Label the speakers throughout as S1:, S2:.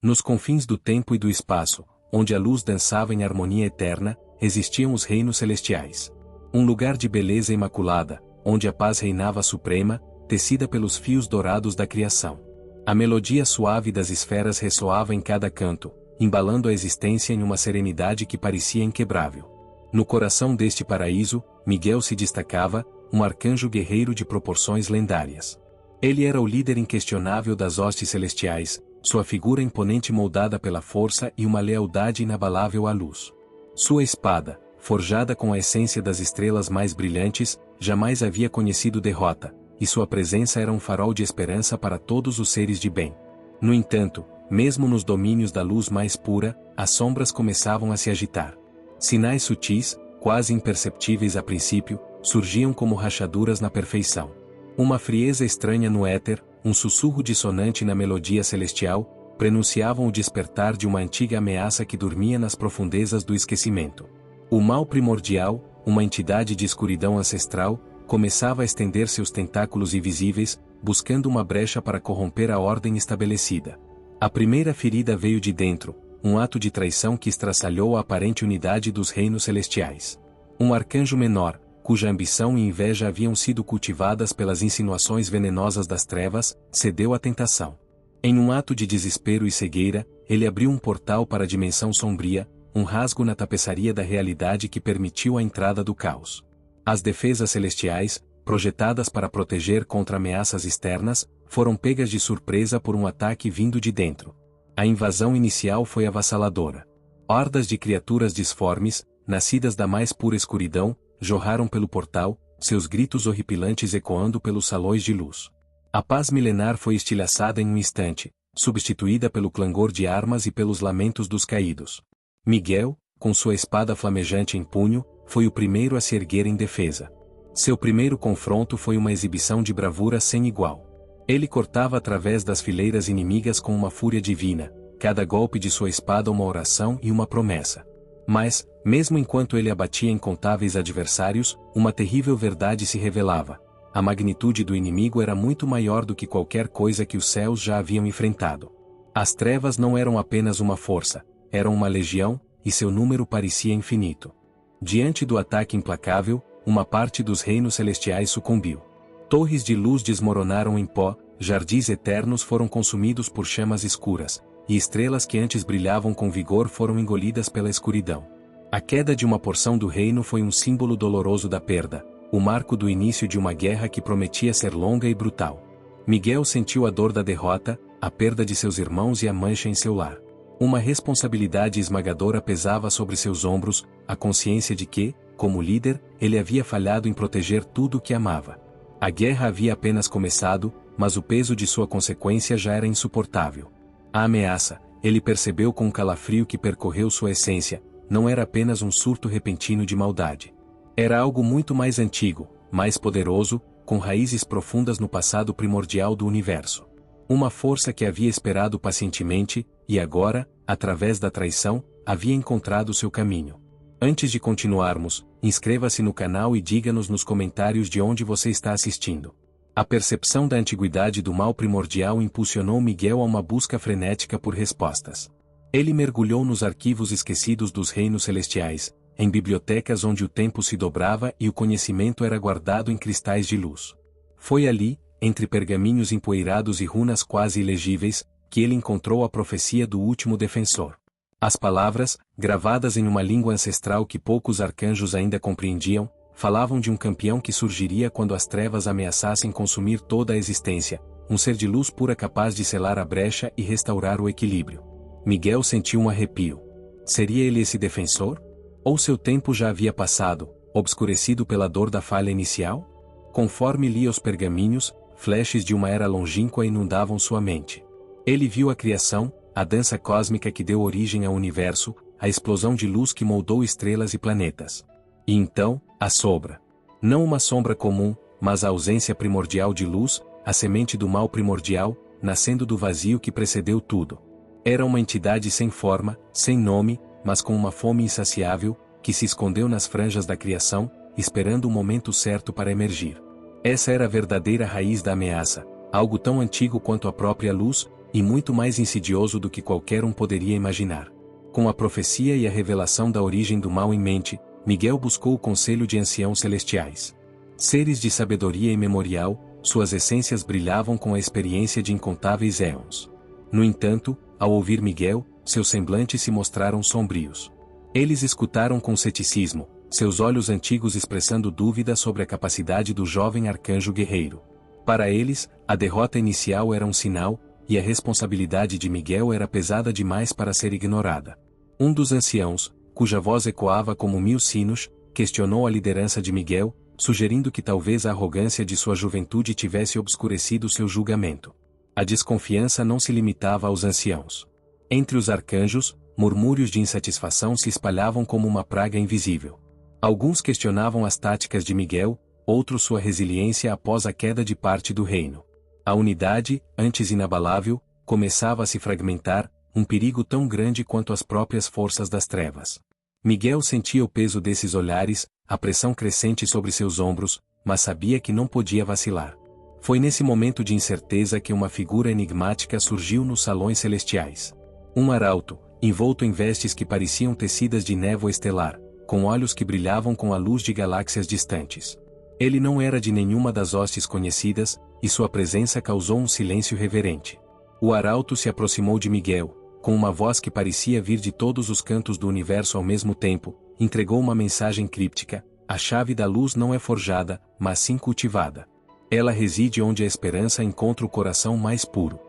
S1: Nos confins do tempo e do espaço, onde a luz dançava em harmonia eterna, existiam os reinos celestiais. Um lugar de beleza imaculada, onde a paz reinava suprema, tecida pelos fios dourados da criação. A melodia suave das esferas ressoava em cada canto, embalando a existência em uma serenidade que parecia inquebrável. No coração deste paraíso, Miguel se destacava, um arcanjo guerreiro de proporções lendárias. Ele era o líder inquestionável das hostes celestiais, sua figura imponente moldada pela força e uma lealdade inabalável à luz. Sua espada, forjada com a essência das estrelas mais brilhantes, jamais havia conhecido derrota, e sua presença era um farol de esperança para todos os seres de bem. No entanto, mesmo nos domínios da luz mais pura, as sombras começavam a se agitar. Sinais sutis, quase imperceptíveis a princípio, surgiam como rachaduras na perfeição. Uma frieza estranha no éter, um sussurro dissonante na melodia celestial, prenunciavam o despertar de uma antiga ameaça que dormia nas profundezas do esquecimento. O mal primordial, uma entidade de escuridão ancestral, começava a estender seus tentáculos invisíveis, buscando uma brecha para corromper a ordem estabelecida. A primeira ferida veio de dentro, um ato de traição que estraçalhou a aparente unidade dos reinos celestiais. Um arcanjo menor, cuja ambição e inveja haviam sido cultivadas pelas insinuações venenosas das trevas, cedeu à tentação. Em um ato de desespero e cegueira, ele abriu um portal para a dimensão sombria, um rasgo na tapeçaria da realidade que permitiu a entrada do caos. As defesas celestiais, projetadas para proteger contra ameaças externas, foram pegas de surpresa por um ataque vindo de dentro. A invasão inicial foi avassaladora. Hordas de criaturas disformes, nascidas da mais pura escuridão, jorraram pelo portal, seus gritos horripilantes ecoando pelos salões de luz. A paz milenar foi estilhaçada em um instante, substituída pelo clangor de armas e pelos lamentos dos caídos. Miguel, com sua espada flamejante em punho, foi o primeiro a se erguer em defesa. Seu primeiro confronto foi uma exibição de bravura sem igual. Ele cortava através das fileiras inimigas com uma fúria divina, cada golpe de sua espada uma oração e uma promessa. Mas, mesmo enquanto ele abatia incontáveis adversários, uma terrível verdade se revelava. A magnitude do inimigo era muito maior do que qualquer coisa que os céus já haviam enfrentado. As trevas não eram apenas uma força, eram uma legião, e seu número parecia infinito. Diante do ataque implacável, uma parte dos reinos celestiais sucumbiu. Torres de luz desmoronaram em pó, jardins eternos foram consumidos por chamas escuras, e estrelas que antes brilhavam com vigor foram engolidas pela escuridão. A queda de uma porção do reino foi um símbolo doloroso da perda, o marco do início de uma guerra que prometia ser longa e brutal. Miguel sentiu a dor da derrota, a perda de seus irmãos e a mancha em seu lar. Uma responsabilidade esmagadora pesava sobre seus ombros, a consciência de que, como líder, ele havia falhado em proteger tudo o que amava. A guerra havia apenas começado, mas o peso de sua consequência já era insuportável. A ameaça, ele percebeu com um calafrio que percorreu sua essência, não era apenas um surto repentino de maldade. Era algo muito mais antigo, mais poderoso, com raízes profundas no passado primordial do universo. Uma força que havia esperado pacientemente, e agora, através da traição, havia encontrado seu caminho. Antes de continuarmos, inscreva-se no canal e diga-nos nos comentários de onde você está assistindo. A percepção da antiguidade do mal primordial impulsionou Miguel a uma busca frenética por respostas. Ele mergulhou nos arquivos esquecidos dos reinos celestiais, em bibliotecas onde o tempo se dobrava e o conhecimento era guardado em cristais de luz. Foi ali, entre pergaminhos empoeirados e runas quase ilegíveis, que ele encontrou a profecia do último defensor. As palavras, gravadas em uma língua ancestral que poucos arcanjos ainda compreendiam, falavam de um campeão que surgiria quando as trevas ameaçassem consumir toda a existência, um ser de luz pura capaz de selar a brecha e restaurar o equilíbrio. Miguel sentiu um arrepio. Seria ele esse defensor? Ou seu tempo já havia passado, obscurecido pela dor da falha inicial? Conforme lia os pergaminhos, flashes de uma era longínqua inundavam sua mente. Ele viu a criação, a dança cósmica que deu origem ao universo, a explosão de luz que moldou estrelas e planetas. E então, a sombra. Não uma sombra comum, mas a ausência primordial de luz, a semente do mal primordial, nascendo do vazio que precedeu tudo. Era uma entidade sem forma, sem nome, mas com uma fome insaciável, que se escondeu nas franjas da criação, esperando o momento certo para emergir. Essa era a verdadeira raiz da ameaça, algo tão antigo quanto a própria luz, e muito mais insidioso do que qualquer um poderia imaginar. Com a profecia e a revelação da origem do mal em mente, Miguel buscou o conselho de anciãos celestiais. Seres de sabedoria imemorial, suas essências brilhavam com a experiência de incontáveis éons. No entanto, ao ouvir Miguel, seus semblantes se mostraram sombrios. Eles escutaram com ceticismo, seus olhos antigos expressando dúvida sobre a capacidade do jovem arcanjo guerreiro. Para eles, a derrota inicial era um sinal, e a responsabilidade de Miguel era pesada demais para ser ignorada. Um dos anciãos, cuja voz ecoava como 1000 sinos, questionou a liderança de Miguel, sugerindo que talvez a arrogância de sua juventude tivesse obscurecido seu julgamento. A desconfiança não se limitava aos anciãos. Entre os arcanjos, murmúrios de insatisfação se espalhavam como uma praga invisível. Alguns questionavam as táticas de Miguel, outros sua resiliência após a queda de parte do reino. A unidade, antes inabalável, começava a se fragmentar, um perigo tão grande quanto as próprias forças das trevas. Miguel sentia o peso desses olhares, a pressão crescente sobre seus ombros, mas sabia que não podia vacilar. Foi nesse momento de incerteza que uma figura enigmática surgiu nos salões celestiais. Um arauto, envolto em vestes que pareciam tecidas de névoa estelar, com olhos que brilhavam com a luz de galáxias distantes. Ele não era de nenhuma das hostes conhecidas, e sua presença causou um silêncio reverente. O arauto se aproximou de Miguel, com uma voz que parecia vir de todos os cantos do universo ao mesmo tempo, entregou uma mensagem críptica: a chave da luz não é forjada, mas sim cultivada. Ela reside onde a esperança encontra o coração mais puro.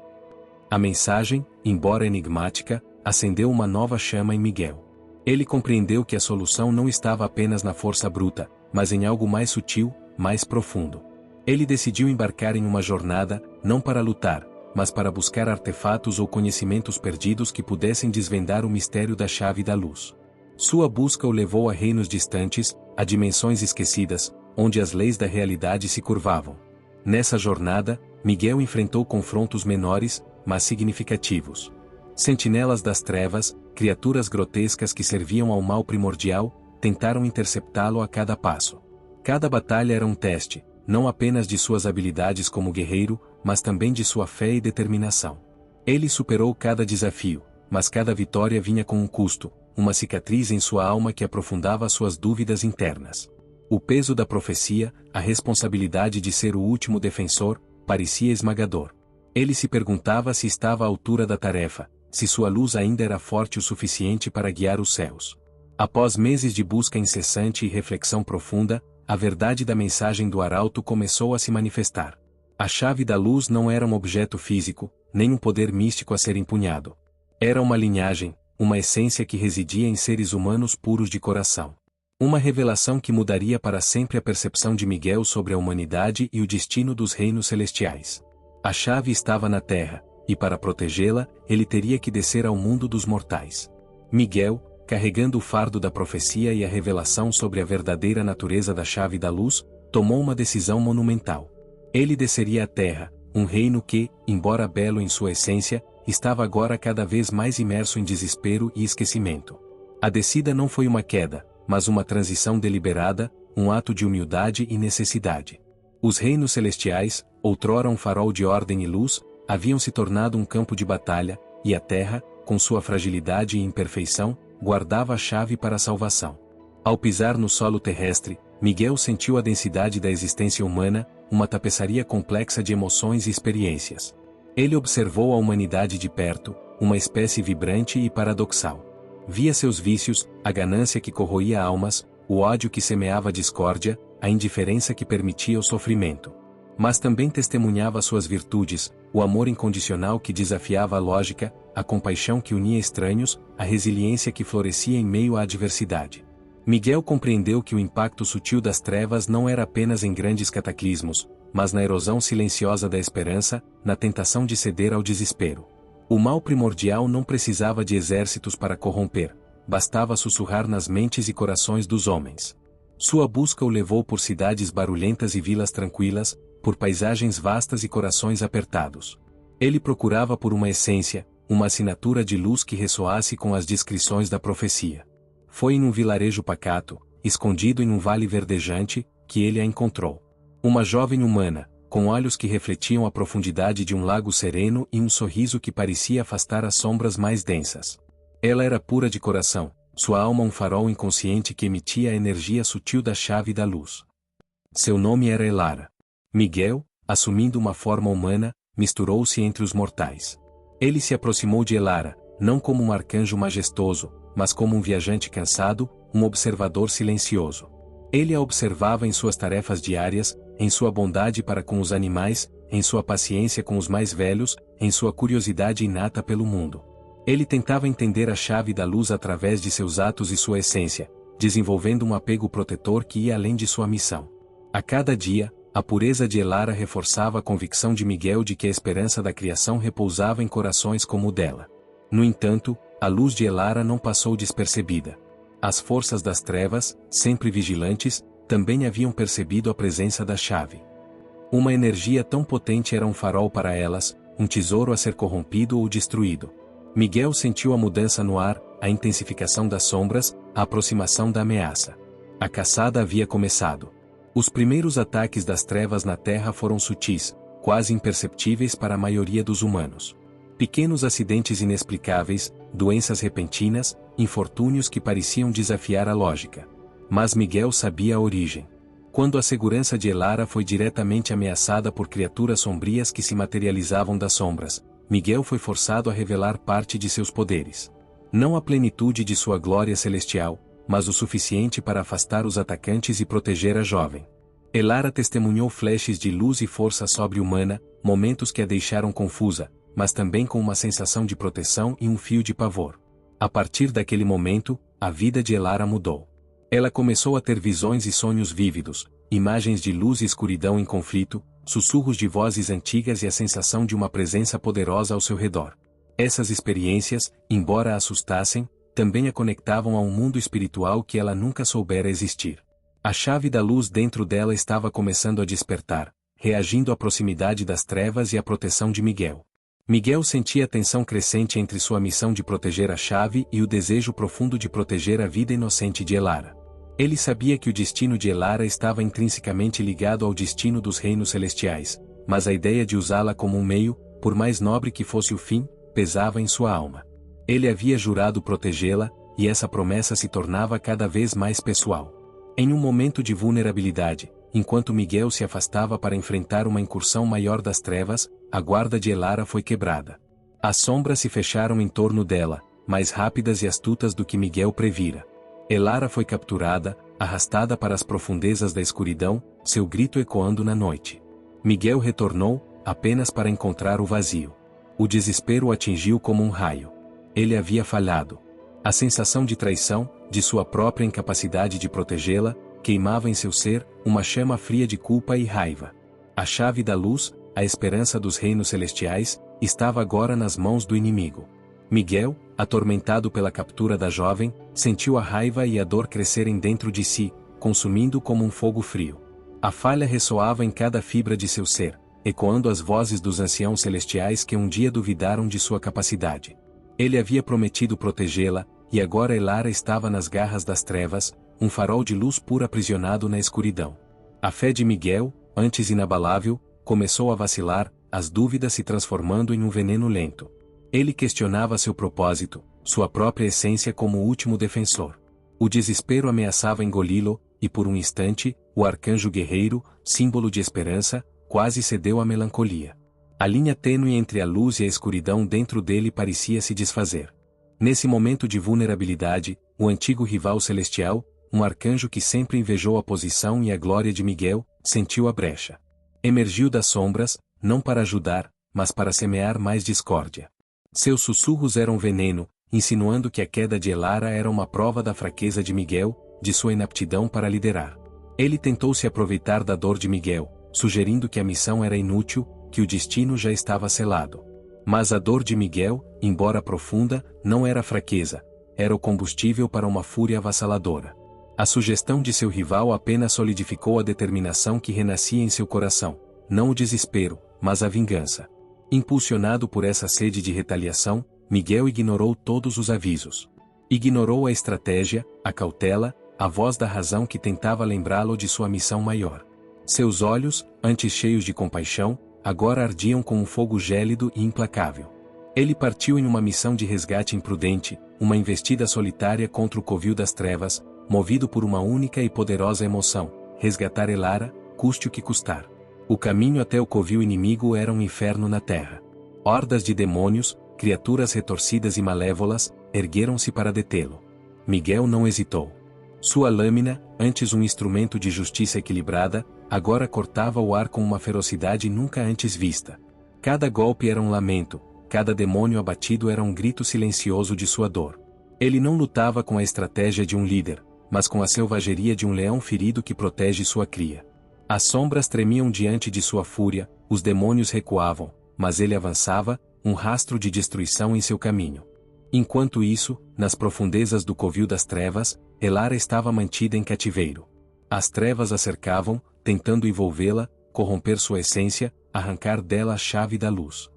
S1: A mensagem, embora enigmática, acendeu uma nova chama em Miguel. Ele compreendeu que a solução não estava apenas na força bruta, mas em algo mais sutil, mais profundo. Ele decidiu embarcar em uma jornada, não para lutar, mas para buscar artefatos ou conhecimentos perdidos que pudessem desvendar o mistério da chave da luz. Sua busca o levou a reinos distantes, a dimensões esquecidas, onde as leis da realidade se curvavam. Nessa jornada, Miguel enfrentou confrontos menores, mas significativos. Sentinelas das trevas, criaturas grotescas que serviam ao mal primordial, tentaram interceptá-lo a cada passo. Cada batalha era um teste, não apenas de suas habilidades como guerreiro, mas também de sua fé e determinação. Ele superou cada desafio, mas cada vitória vinha com um custo, uma cicatriz em sua alma que aprofundava suas dúvidas internas. O peso da profecia, a responsabilidade de ser o último defensor, parecia esmagador. Ele se perguntava se estava à altura da tarefa, se sua luz ainda era forte o suficiente para guiar os céus. Após meses de busca incessante e reflexão profunda, a verdade da mensagem do arauto começou a se manifestar. A chave da luz não era um objeto físico, nem um poder místico a ser empunhado. Era uma linhagem, uma essência que residia em seres humanos puros de coração. Uma revelação que mudaria para sempre a percepção de Miguel sobre a humanidade e o destino dos reinos celestiais. A chave estava na terra, e para protegê-la, ele teria que descer ao mundo dos mortais. Miguel, carregando o fardo da profecia e a revelação sobre a verdadeira natureza da chave da luz, tomou uma decisão monumental. Ele desceria à terra, um reino que, embora belo em sua essência, estava agora cada vez mais imerso em desespero e esquecimento. A descida não foi uma queda, mas uma transição deliberada, um ato de humildade e necessidade. Os reinos celestiais, outrora um farol de ordem e luz, haviam se tornado um campo de batalha, e a terra, com sua fragilidade e imperfeição, guardava a chave para a salvação. Ao pisar no solo terrestre, Miguel sentiu a densidade da existência humana, uma tapeçaria complexa de emoções e experiências. Ele observou a humanidade de perto, uma espécie vibrante e paradoxal. Via seus vícios, a ganância que corroía almas, o ódio que semeava a discórdia, a indiferença que permitia o sofrimento. Mas também testemunhava suas virtudes, o amor incondicional que desafiava a lógica, a compaixão que unia estranhos, a resiliência que florescia em meio à adversidade. Miguel compreendeu que o impacto sutil das trevas não era apenas em grandes cataclismos, mas na erosão silenciosa da esperança, na tentação de ceder ao desespero. O mal primordial não precisava de exércitos para corromper, bastava sussurrar nas mentes e corações dos homens. Sua busca o levou por cidades barulhentas e vilas tranquilas, por paisagens vastas e corações apertados. Ele procurava por uma essência, uma assinatura de luz que ressoasse com as descrições da profecia. Foi em um vilarejo pacato, escondido em um vale verdejante, que ele a encontrou. Uma jovem humana, com olhos que refletiam a profundidade de um lago sereno e um sorriso que parecia afastar as sombras mais densas. Ela era pura de coração, sua alma um farol inconsciente que emitia a energia sutil da chave da luz. Seu nome era Elara. Miguel, assumindo uma forma humana, misturou-se entre os mortais. Ele se aproximou de Elara, não como um arcanjo majestoso, mas como um viajante cansado, um observador silencioso. Ele a observava em suas tarefas diárias, em sua bondade para com os animais, em sua paciência com os mais velhos, em sua curiosidade inata pelo mundo. Ele tentava entender a chave da luz através de seus atos e sua essência, desenvolvendo um apego protetor que ia além de sua missão. A cada dia, a pureza de Elara reforçava a convicção de Miguel de que a esperança da criação repousava em corações como o dela. No entanto, a luz de Elara não passou despercebida. As forças das trevas, sempre vigilantes, também haviam percebido a presença da chave. Uma energia tão potente era um farol para elas, um tesouro a ser corrompido ou destruído. Miguel sentiu a mudança no ar, a intensificação das sombras, a aproximação da ameaça. A caçada havia começado. Os primeiros ataques das trevas na Terra foram sutis, quase imperceptíveis para a maioria dos humanos. Pequenos acidentes inexplicáveis, doenças repentinas, infortúnios que pareciam desafiar a lógica. Mas Miguel sabia a origem. Quando a segurança de Elara foi diretamente ameaçada por criaturas sombrias que se materializavam das sombras, Miguel foi forçado a revelar parte de seus poderes. Não a plenitude de sua glória celestial, mas o suficiente para afastar os atacantes e proteger a jovem. Elara testemunhou flashes de luz e força sobre-humana, momentos que a deixaram confusa, mas também com uma sensação de proteção e um fio de pavor. A partir daquele momento, a vida de Elara mudou. Ela começou a ter visões e sonhos vívidos, imagens de luz e escuridão em conflito, sussurros de vozes antigas e a sensação de uma presença poderosa ao seu redor. Essas experiências, embora a assustassem, também a conectavam a um mundo espiritual que ela nunca soubera existir. A chave da luz dentro dela estava começando a despertar, reagindo à proximidade das trevas e à proteção de Miguel. Miguel sentia a tensão crescente entre sua missão de proteger a chave e o desejo profundo de proteger a vida inocente de Elara. Ele sabia que o destino de Elara estava intrinsecamente ligado ao destino dos reinos celestiais, mas a ideia de usá-la como um meio, por mais nobre que fosse o fim, pesava em sua alma. Ele havia jurado protegê-la, e essa promessa se tornava cada vez mais pessoal. Em um momento de vulnerabilidade, enquanto Miguel se afastava para enfrentar uma incursão maior das trevas, a guarda de Elara foi quebrada. As sombras se fecharam em torno dela, mais rápidas e astutas do que Miguel previra. Elara foi capturada, arrastada para as profundezas da escuridão, seu grito ecoando na noite. Miguel retornou, apenas para encontrar o vazio. O desespero o atingiu como um raio. Ele havia falhado. A sensação de traição, de sua própria incapacidade de protegê-la, queimava em seu ser, uma chama fria de culpa e raiva. A chave da luz, a esperança dos reinos celestiais, estava agora nas mãos do inimigo. Miguel, atormentado pela captura da jovem, sentiu a raiva e a dor crescerem dentro de si, consumindo como um fogo frio. A falha ressoava em cada fibra de seu ser, ecoando as vozes dos anciãos celestiais que um dia duvidaram de sua capacidade. Ele havia prometido protegê-la, e agora Elara estava nas garras das trevas, um farol de luz pura aprisionado na escuridão. A fé de Miguel, antes inabalável, começou a vacilar, as dúvidas se transformando em um veneno lento. Ele questionava seu propósito, sua própria essência como o último defensor. O desespero ameaçava engoli-lo, e por um instante, o arcanjo guerreiro, símbolo de esperança, quase cedeu à melancolia. A linha tênue entre a luz e a escuridão dentro dele parecia se desfazer. Nesse momento de vulnerabilidade, o antigo rival celestial, um arcanjo que sempre invejou a posição e a glória de Miguel, sentiu a brecha. Emergiu das sombras, não para ajudar, mas para semear mais discórdia. Seus sussurros eram veneno, insinuando que a queda de Elara era uma prova da fraqueza de Miguel, de sua inaptidão para liderar. Ele tentou se aproveitar da dor de Miguel, sugerindo que a missão era inútil, que o destino já estava selado. Mas a dor de Miguel, embora profunda, não era fraqueza, era o combustível para uma fúria avassaladora. A sugestão de seu rival apenas solidificou a determinação que renascia em seu coração, não o desespero, mas a vingança. Impulsionado por essa sede de retaliação, Miguel ignorou todos os avisos. Ignorou a estratégia, a cautela, a voz da razão que tentava lembrá-lo de sua missão maior. Seus olhos, antes cheios de compaixão, agora ardiam com um fogo gélido e implacável. Ele partiu em uma missão de resgate imprudente, uma investida solitária contra o covil das trevas, movido por uma única e poderosa emoção: resgatar Elara, custe o que custar. O caminho até o covil inimigo era um inferno na terra. Hordas de demônios, criaturas retorcidas e malévolas, ergueram-se para detê-lo. Miguel não hesitou. Sua lâmina, antes um instrumento de justiça equilibrada, agora cortava o ar com uma ferocidade nunca antes vista. Cada golpe era um lamento, cada demônio abatido era um grito silencioso de sua dor. Ele não lutava com a estratégia de um líder, mas com a selvageria de um leão ferido que protege sua cria. As sombras tremiam diante de sua fúria, os demônios recuavam, mas ele avançava, um rastro de destruição em seu caminho. Enquanto isso, nas profundezas do covil das trevas, Elara estava mantida em cativeiro. As trevas a cercavam, tentando envolvê-la, corromper sua essência, arrancar dela a chave da luz.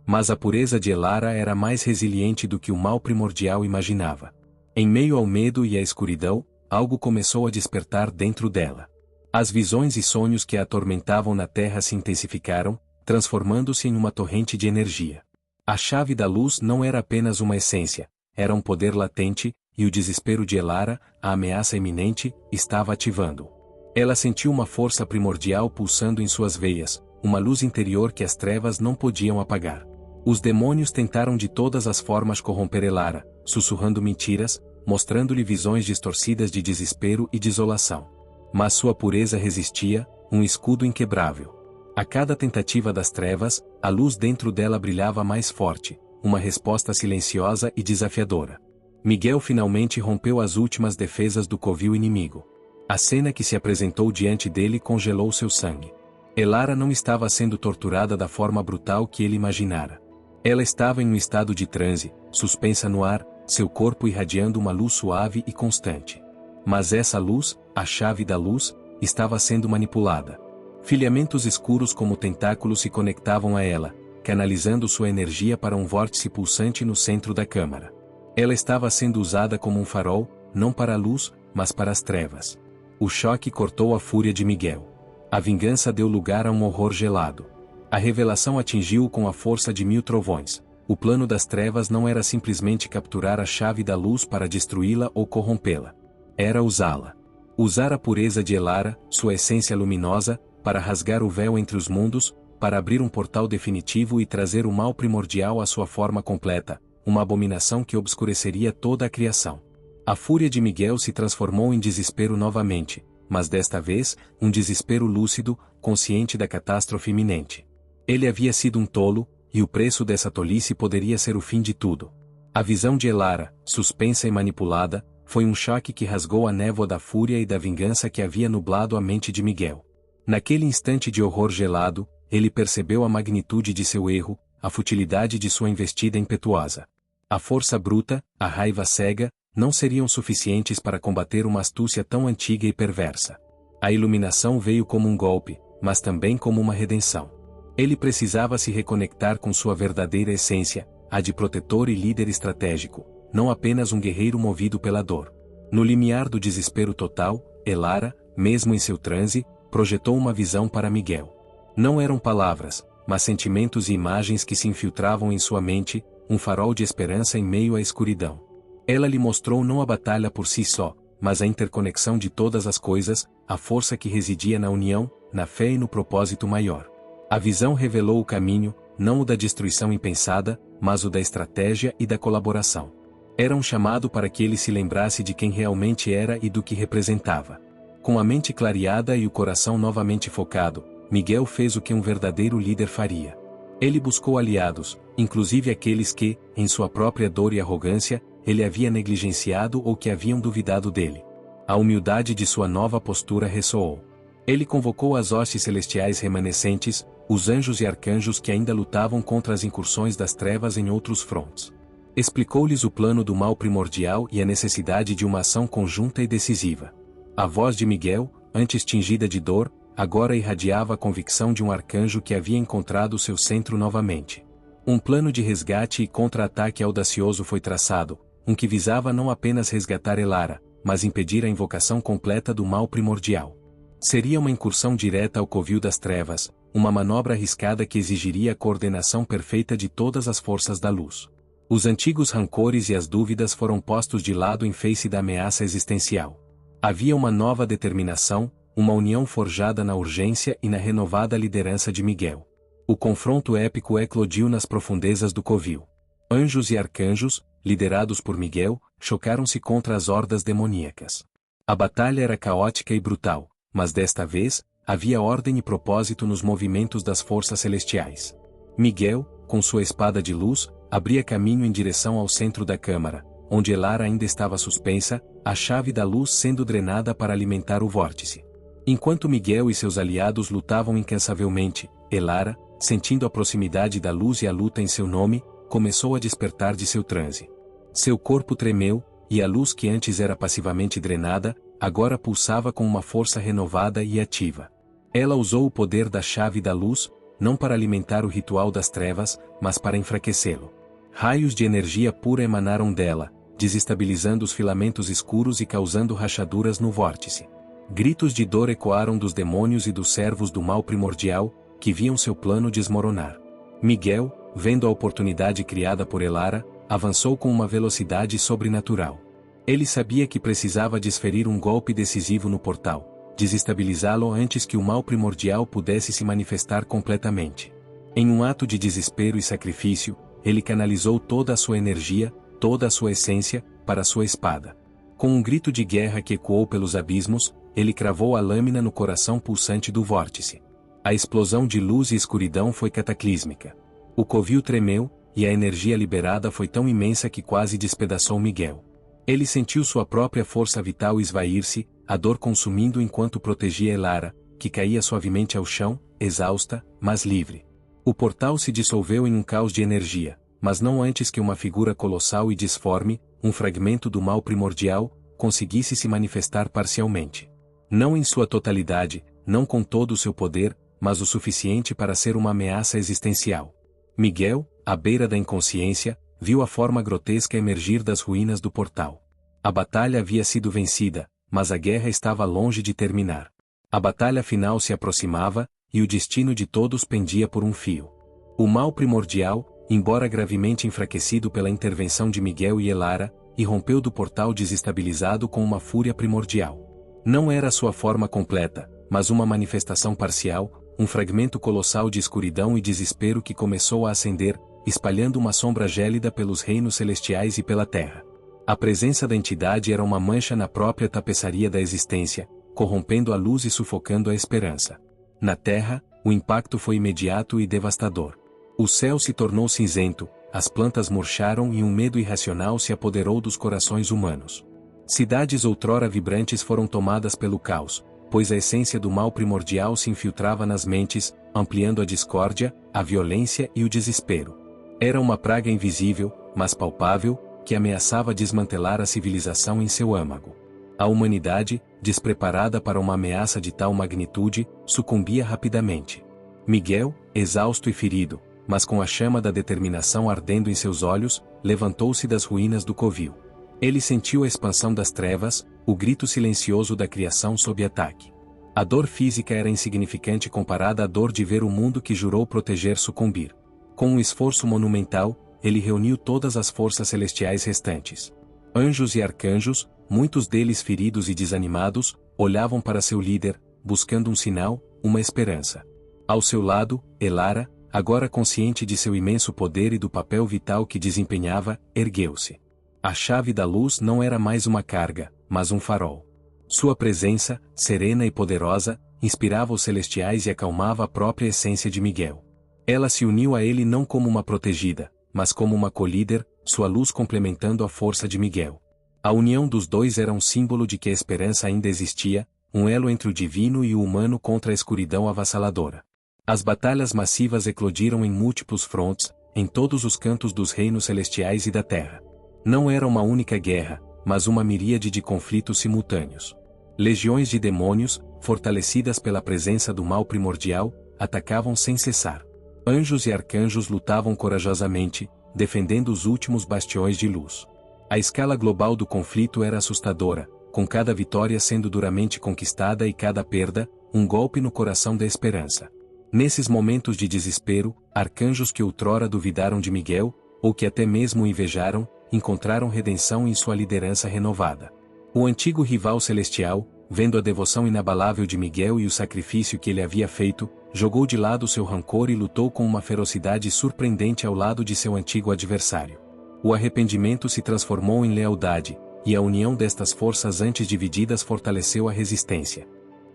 S1: Mas a pureza de Elara era mais resiliente do que o mal primordial imaginava. Em meio ao medo e à escuridão, algo começou a despertar dentro dela. As visões e sonhos que a atormentavam na terra se intensificaram, transformando-se em uma torrente de energia. A chave da luz não era apenas uma essência, era um poder latente, e o desespero de Elara, a ameaça iminente, estava ativando. Ela sentiu uma força primordial pulsando em suas veias, uma luz interior que as trevas não podiam apagar. Os demônios tentaram de todas as formas corromper Elara, sussurrando mentiras, mostrando-lhe visões distorcidas de desespero e desolação. Mas sua pureza resistia, um escudo inquebrável. A cada tentativa das trevas, a luz dentro dela brilhava mais forte, uma resposta silenciosa e desafiadora. Miguel finalmente rompeu as últimas defesas do covil inimigo. A cena que se apresentou diante dele congelou seu sangue. Elara não estava sendo torturada da forma brutal que ele imaginara. Ela estava em um estado de transe, suspensa no ar, seu corpo irradiando uma luz suave e constante. Mas essa luz, a chave da luz, estava sendo manipulada. Filamentos escuros como tentáculos se conectavam a ela, canalizando sua energia para um vórtice pulsante no centro da câmara. Ela estava sendo usada como um farol, não para a luz, mas para as trevas. O choque cortou a fúria de Miguel. A vingança deu lugar a um horror gelado. A revelação atingiu-o com a força de 1000 trovões. O plano das trevas não era simplesmente capturar a chave da luz para destruí-la ou corrompê-la. Era usá-la. Usar a pureza de Elara, sua essência luminosa, para rasgar o véu entre os mundos, para abrir um portal definitivo e trazer o mal primordial à sua forma completa, uma abominação que obscureceria toda a criação. A fúria de Miguel se transformou em desespero novamente, mas desta vez, um desespero lúcido, consciente da catástrofe iminente. Ele havia sido um tolo, e o preço dessa tolice poderia ser o fim de tudo. A visão de Elara, suspensa e manipulada, foi um choque que rasgou a névoa da fúria e da vingança que havia nublado a mente de Miguel. Naquele instante de horror gelado, ele percebeu a magnitude de seu erro, a futilidade de sua investida impetuosa. A força bruta, a raiva cega, não seriam suficientes para combater uma astúcia tão antiga e perversa. A iluminação veio como um golpe, mas também como uma redenção. Ele precisava se reconectar com sua verdadeira essência, a de protetor e líder estratégico, não apenas um guerreiro movido pela dor. No limiar do desespero total, Elara, mesmo em seu transe, projetou uma visão para Miguel. Não eram palavras, mas sentimentos e imagens que se infiltravam em sua mente, um farol de esperança em meio à escuridão. Ela lhe mostrou não a batalha por si só, mas a interconexão de todas as coisas, a força que residia na união, na fé e no propósito maior. A visão revelou o caminho, não o da destruição impensada, mas o da estratégia e da colaboração. Era um chamado para que ele se lembrasse de quem realmente era e do que representava. Com a mente clareada e o coração novamente focado, Miguel fez o que um verdadeiro líder faria. Ele buscou aliados, inclusive aqueles que, em sua própria dor e arrogância, ele havia negligenciado ou que haviam duvidado dele. A humildade de sua nova postura ressoou. Ele convocou as hostes celestiais remanescentes, os anjos e arcanjos que ainda lutavam contra as incursões das trevas em outros frontes. Explicou-lhes o plano do mal primordial e a necessidade de uma ação conjunta e decisiva. A voz de Miguel, antes tingida de dor, agora irradiava a convicção de um arcanjo que havia encontrado seu centro novamente. Um plano de resgate e contra-ataque audacioso foi traçado, um que visava não apenas resgatar Elara, mas impedir a invocação completa do mal primordial. Seria uma incursão direta ao covil das trevas, uma manobra arriscada que exigiria a coordenação perfeita de todas as forças da luz. Os antigos rancores e as dúvidas foram postos de lado em face da ameaça existencial. Havia uma nova determinação, uma união forjada na urgência e na renovada liderança de Miguel. O confronto épico eclodiu nas profundezas do covil. Anjos e arcanjos, liderados por Miguel, chocaram-se contra as hordas demoníacas. A batalha era caótica e brutal, mas desta vez, havia ordem e propósito nos movimentos das forças celestiais. Miguel, com sua espada de luz, abria caminho em direção ao centro da câmara, onde Elara ainda estava suspensa, a chave da luz sendo drenada para alimentar o vórtice. Enquanto Miguel e seus aliados lutavam incansavelmente, Elara, sentindo a proximidade da luz e a luta em seu nome, começou a despertar de seu transe. Seu corpo tremeu, e a luz que antes era passivamente drenada, agora pulsava com uma força renovada e ativa. Ela usou o poder da chave da luz, não para alimentar o ritual das trevas, mas para enfraquecê-lo. Raios de energia pura emanaram dela, desestabilizando os filamentos escuros e causando rachaduras no vórtice. Gritos de dor ecoaram dos demônios e dos servos do mal primordial, que viam seu plano desmoronar. Miguel, vendo a oportunidade criada por Elara, avançou com uma velocidade sobrenatural. Ele sabia que precisava desferir um golpe decisivo no portal, desestabilizá-lo antes que o mal primordial pudesse se manifestar completamente. Em um ato de desespero e sacrifício, ele canalizou toda a sua energia, toda a sua essência, para sua espada. Com um grito de guerra que ecoou pelos abismos, ele cravou a lâmina no coração pulsante do vórtice. A explosão de luz e escuridão foi cataclísmica. O covil tremeu, e a energia liberada foi tão imensa que quase despedaçou Miguel. Ele sentiu sua própria força vital esvair-se, a dor consumindo enquanto protegia Elara, que caía suavemente ao chão, exausta, mas livre. O portal se dissolveu em um caos de energia, mas não antes que uma figura colossal e disforme, um fragmento do mal primordial, conseguisse se manifestar parcialmente. Não em sua totalidade, não com todo o seu poder, mas o suficiente para ser uma ameaça existencial. Miguel, à beira da inconsciência, viu a forma grotesca emergir das ruínas do portal. A batalha havia sido vencida, mas a guerra estava longe de terminar. A batalha final se aproximava, e o destino de todos pendia por um fio. O mal primordial, embora gravemente enfraquecido pela intervenção de Miguel e Elara, irrompeu do portal desestabilizado com uma fúria primordial. Não era sua forma completa, mas uma manifestação parcial, um fragmento colossal de escuridão e desespero que começou a ascender, espalhando uma sombra gélida pelos reinos celestiais e pela terra. A presença da entidade era uma mancha na própria tapeçaria da existência, corrompendo a luz e sufocando a esperança. Na terra, o impacto foi imediato e devastador. O céu se tornou cinzento, as plantas murcharam e um medo irracional se apoderou dos corações humanos. Cidades outrora vibrantes foram tomadas pelo caos, pois a essência do mal primordial se infiltrava nas mentes, ampliando a discórdia, a violência e o desespero. Era uma praga invisível, mas palpável, que ameaçava desmantelar a civilização em seu âmago. A humanidade, despreparada para uma ameaça de tal magnitude, sucumbia rapidamente. Miguel, exausto e ferido, mas com a chama da determinação ardendo em seus olhos, levantou-se das ruínas do covil. Ele sentiu a expansão das trevas, o grito silencioso da criação sob ataque. A dor física era insignificante comparada à dor de ver o mundo que jurou proteger sucumbir. Com um esforço monumental, ele reuniu todas as forças celestiais restantes. Anjos e arcanjos, muitos deles feridos e desanimados, olhavam para seu líder, buscando um sinal, uma esperança. Ao seu lado, Elara, agora consciente de seu imenso poder e do papel vital que desempenhava, ergueu-se. A chave da luz não era mais uma carga, mas um farol. Sua presença, serena e poderosa, inspirava os celestiais e acalmava a própria essência de Miguel. Ela se uniu a ele não como uma protegida, mas como uma co-líder, sua luz complementando a força de Miguel. A união dos dois era um símbolo de que a esperança ainda existia, um elo entre o divino e o humano contra a escuridão avassaladora. As batalhas massivas eclodiram em múltiplos frontes, em todos os cantos dos reinos celestiais e da terra. Não era uma única guerra, mas uma miríade de conflitos simultâneos. Legiões de demônios, fortalecidas pela presença do mal primordial, atacavam sem cessar. Anjos e arcanjos lutavam corajosamente, defendendo os últimos bastiões de luz. A escala global do conflito era assustadora, com cada vitória sendo duramente conquistada e cada perda, um golpe no coração da esperança. Nesses momentos de desespero, arcanjos que outrora duvidaram de Miguel, ou que até mesmo o invejaram, encontraram redenção em sua liderança renovada. O antigo rival celestial, vendo a devoção inabalável de Miguel e o sacrifício que ele havia feito, jogou de lado seu rancor e lutou com uma ferocidade surpreendente ao lado de seu antigo adversário. O arrependimento se transformou em lealdade, e a união destas forças antes divididas fortaleceu a resistência.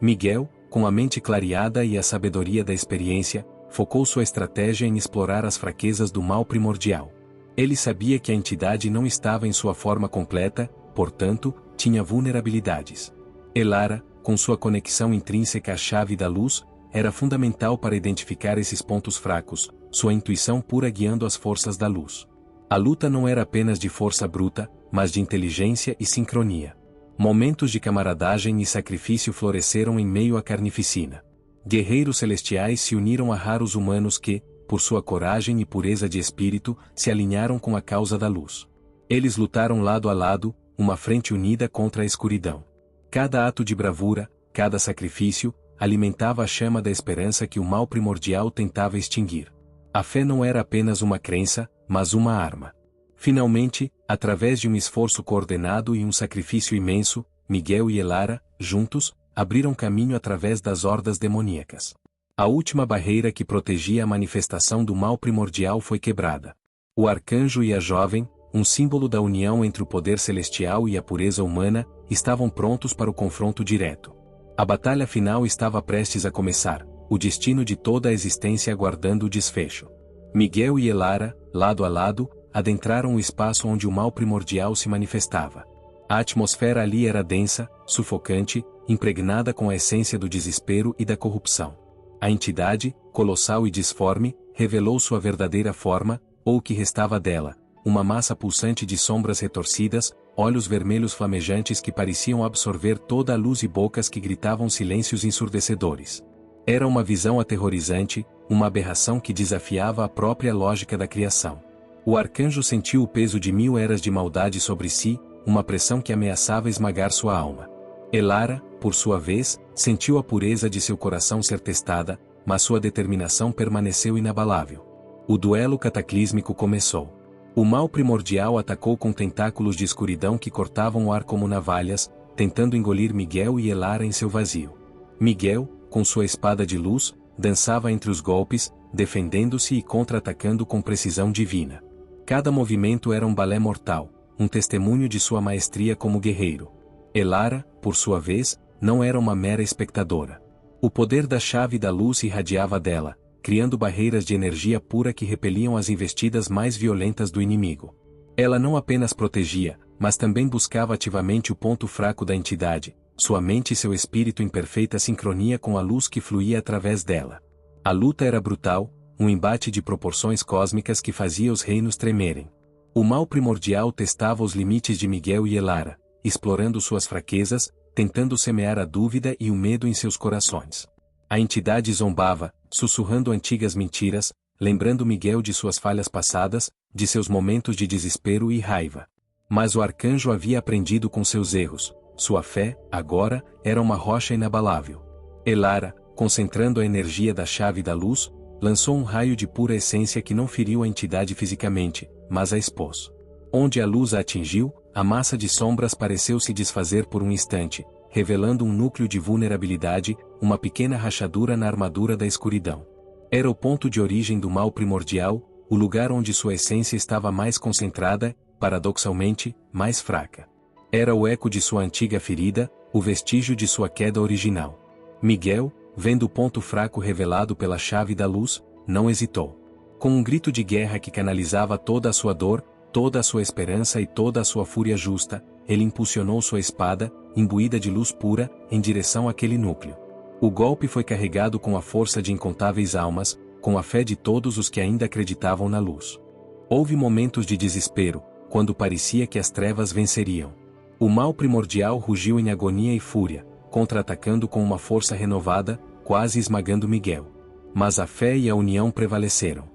S1: Miguel, com a mente clareada e a sabedoria da experiência, focou sua estratégia em explorar as fraquezas do mal primordial. Ele sabia que a entidade não estava em sua forma completa, portanto, tinha vulnerabilidades. Elara, com sua conexão intrínseca à chave da luz, era fundamental para identificar esses pontos fracos, sua intuição pura guiando as forças da luz. A luta não era apenas de força bruta, mas de inteligência e sincronia. Momentos de camaradagem e sacrifício floresceram em meio à carnificina. Guerreiros celestiais se uniram a raros humanos que, por sua coragem e pureza de espírito, se alinharam com a causa da luz. Eles lutaram lado a lado, uma frente unida contra a escuridão. Cada ato de bravura, cada sacrifício, alimentava a chama da esperança que o mal primordial tentava extinguir. A fé não era apenas uma crença, mas uma arma. Finalmente, através de um esforço coordenado e um sacrifício imenso, Miguel e Elara, juntos, abriram caminho através das hordas demoníacas. A última barreira que protegia a manifestação do mal primordial foi quebrada. O arcanjo e a jovem, um símbolo da união entre o poder celestial e a pureza humana, estavam prontos para o confronto direto. A batalha final estava prestes a começar, o destino de toda a existência aguardando o desfecho. Miguel e Elara, lado a lado, adentraram o espaço onde o mal primordial se manifestava. A atmosfera ali era densa, sufocante, impregnada com a essência do desespero e da corrupção. A entidade, colossal e disforme, revelou sua verdadeira forma, ou o que restava dela, uma massa pulsante de sombras retorcidas, olhos vermelhos flamejantes que pareciam absorver toda a luz e bocas que gritavam silêncios ensurdecedores. Era uma visão aterrorizante, uma aberração que desafiava a própria lógica da criação. O arcanjo sentiu o peso de 1000 eras de maldade sobre si, uma pressão que ameaçava esmagar sua alma. Elara, por sua vez, sentiu a pureza de seu coração ser testada, mas sua determinação permaneceu inabalável. O duelo cataclísmico começou. O mal primordial atacou com tentáculos de escuridão que cortavam o ar como navalhas, tentando engolir Miguel e Elara em seu vazio. Miguel, com sua espada de luz, dançava entre os golpes, defendendo-se e contra-atacando com precisão divina. Cada movimento era um balé mortal, um testemunho de sua maestria como guerreiro. Elara, por sua vez, não era uma mera espectadora. O poder da chave da luz irradiava dela, criando barreiras de energia pura que repeliam as investidas mais violentas do inimigo. Ela não apenas protegia, mas também buscava ativamente o ponto fraco da entidade, sua mente e seu espírito em perfeita sincronia com a luz que fluía através dela. A luta era brutal, um embate de proporções cósmicas que fazia os reinos tremerem. O mal primordial testava os limites de Miguel e Elara, explorando suas fraquezas, tentando semear a dúvida e o medo em seus corações. A entidade zombava, sussurrando antigas mentiras, lembrando Miguel de suas falhas passadas, de seus momentos de desespero e raiva. Mas o arcanjo havia aprendido com seus erros, sua fé, agora, era uma rocha inabalável. Elara, concentrando a energia da chave da luz, lançou um raio de pura essência que não feriu a entidade fisicamente, mas a expôs. Onde a luz a atingiu, a massa de sombras pareceu se desfazer por um instante, revelando um núcleo de vulnerabilidade, uma pequena rachadura na armadura da escuridão. Era o ponto de origem do mal primordial, o lugar onde sua essência estava mais concentrada, paradoxalmente, mais fraca. Era o eco de sua antiga ferida, o vestígio de sua queda original. Miguel, vendo o ponto fraco revelado pela chave da luz, não hesitou. Com um grito de guerra que canalizava toda a sua dor, toda a sua esperança e toda a sua fúria justa, ele impulsionou sua espada, imbuída de luz pura, em direção àquele núcleo. O golpe foi carregado com a força de incontáveis almas, com a fé de todos os que ainda acreditavam na luz. Houve momentos de desespero, quando parecia que as trevas venceriam. O mal primordial rugiu em agonia e fúria, contra-atacando com uma força renovada, quase esmagando Miguel. Mas a fé e a união prevaleceram.